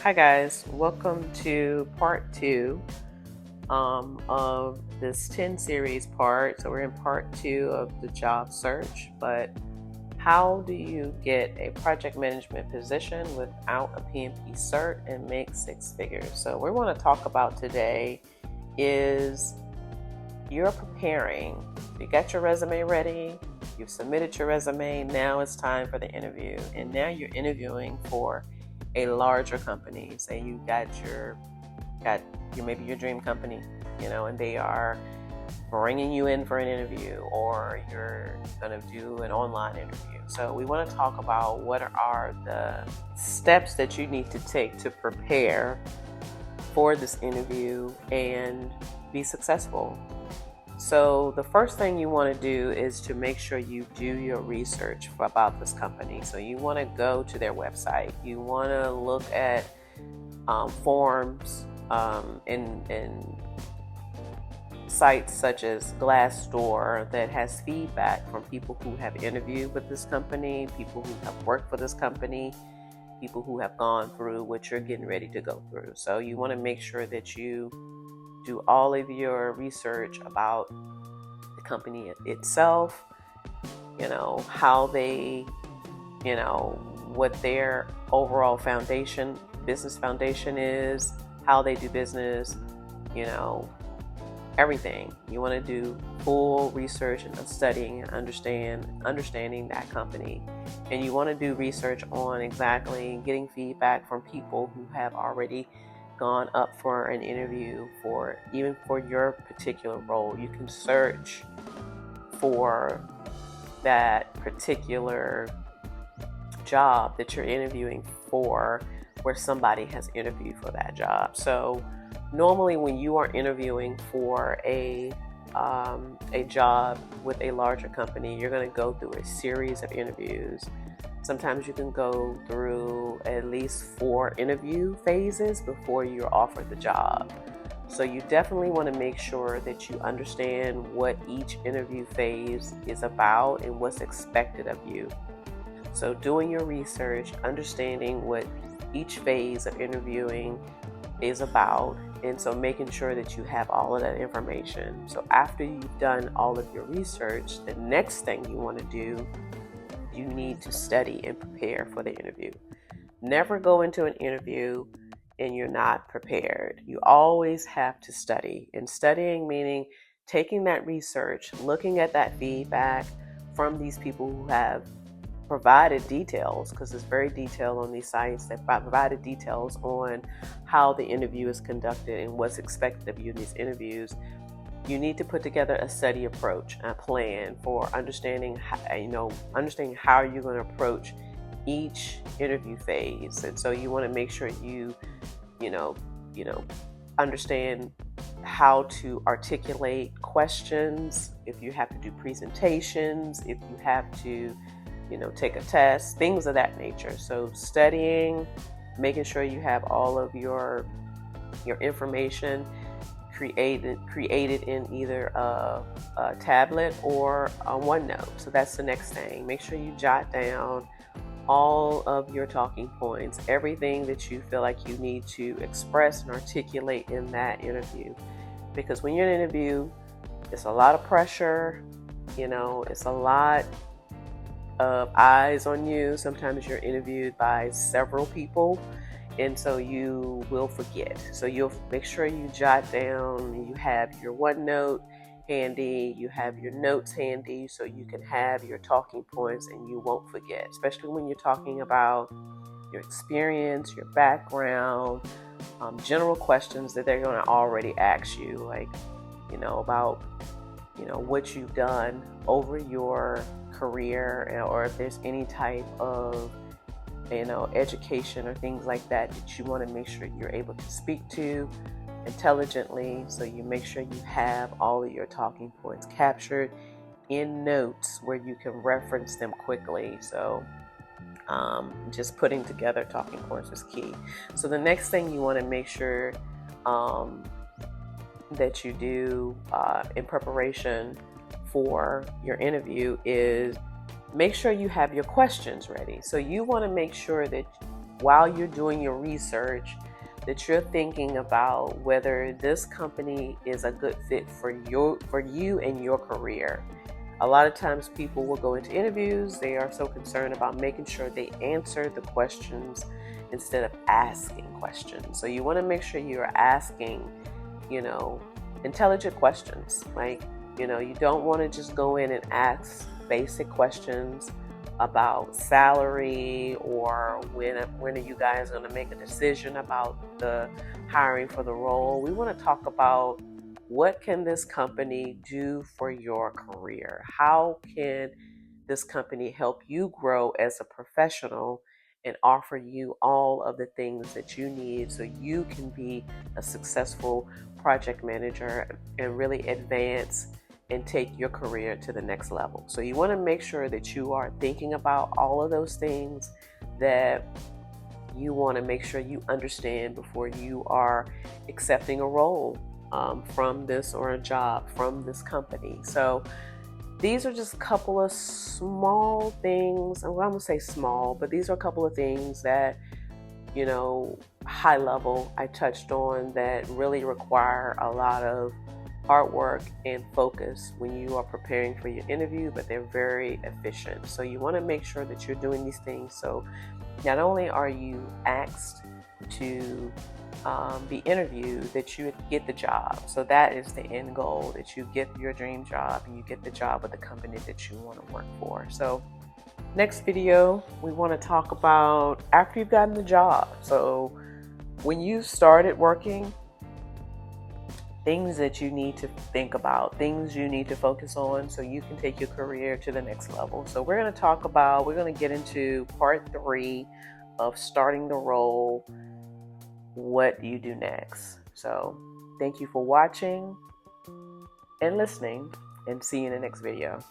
Hi, guys. Welcome to part two of this 10 series part. So, we're in part two of the job search. But how do you get a project management position without a PMP cert and make six figures? So, what we want to talk about today is you're preparing. You got your resume ready, you've submitted your resume. Now it's time for the interview. And now you're interviewing for a larger company. Say you got your maybe your dream company, and they are bringing you in for an interview, or you're going to do an online interview. So we want to talk about what are the steps that you need to take to prepare for this interview and be successful. So the first thing you want to do is to make sure you do your research about this company. So you want to go to their website. You want to look at forums and sites such as Glassdoor that has feedback from people who have interviewed with this company, people who have worked for this company, people who have gone through what you're getting ready to go through. So you want to make sure that you do all of your research about the company itself, how they, what their overall business foundation is, how they do business, everything. You want to do full research and studying and understanding that company. And you want to do research on exactly getting feedback from people who have already gone up for an interview even for your particular role. You can search for that particular job that you're interviewing for, where somebody has interviewed for that job. So normally when you are interviewing for a job with a larger company, you're going to go through a series of interviews. Sometimes you can go through at least 4 interview phases before you're offered the job. So you definitely want to make sure that you understand what each interview phase is about and what's expected of you. So doing your research, understanding what each phase of interviewing is about, and so making sure that you have all of that information. So after you've done all of your research, the next thing you want to do, you need to study and prepare for the interview. Never go into an interview and you're not prepared. You always have to study. And studying meaning taking that research, looking at that feedback from these people who have provided details, because it's very detailed on these sites that provided details on how the interview is conducted and what's expected of you in these interviews. You need to put together a study approach, a plan for understanding how you're going to approach each interview phase. And so you want to make sure you understand how to articulate questions, if you have to do presentations, if you have to, take a test, things of that nature. So studying, making sure you have all of your information created in either a tablet or a OneNote. So that's the next thing. Make sure you jot down all of your talking points, everything that you feel like you need to express and articulate in that interview. Because when you're in an interview, it's a lot of pressure, it's a lot of eyes on you. Sometimes you're interviewed by several people, and so you will forget. So you'll make sure you jot down, you have your OneNote handy, you have your notes handy, so you can have your talking points and you won't forget, especially when you're talking about your experience, your background, general questions that they're going to already ask you, like, about, what you've done over your career, or if there's any type of education or things like that you want to make sure you're able to speak to intelligently. So you make sure you have all of your talking points captured in notes where you can reference them quickly. So just putting together talking points is key. So the next thing you want to make sure that you do in preparation for your interview is make sure you have your questions ready. So you want to make sure that while you're doing your research, that you're thinking about whether this company is a good fit for you and your career. A lot of times people will go into interviews, they are so concerned about making sure they answer the questions instead of asking questions. So you want to make sure you're asking, intelligent questions. Like, you don't want to just go in and ask basic questions about salary or when are you guys going to make a decision about the hiring for the role. We want to talk about what can this company do for your career? How can this company help you grow as a professional and offer you all of the things that you need so you can be a successful project manager and really advance and take your career to the next level. So you want to make sure that you are thinking about all of those things that you want to make sure you understand before you are accepting a role from this or a job from this company. So these are just a couple of small things. Well, I'm going to say small, but these are a couple of things that, high level I touched on that really require a lot of hard work and focus when you are preparing for your interview, but they're very efficient. So you want to make sure that you're doing these things. So not only are you asked to be interviewed, that you get the job. So that is the end goal, that you get your dream job and you get the job with the company that you want to work for. So next video, we want to talk about after you've gotten the job. So when you started working, things that you need to think about, things you need to focus on so you can take your career to the next level. So we're going to get into part 3 of starting the role. What do you do next? So thank you for watching and listening, and see you in the next video.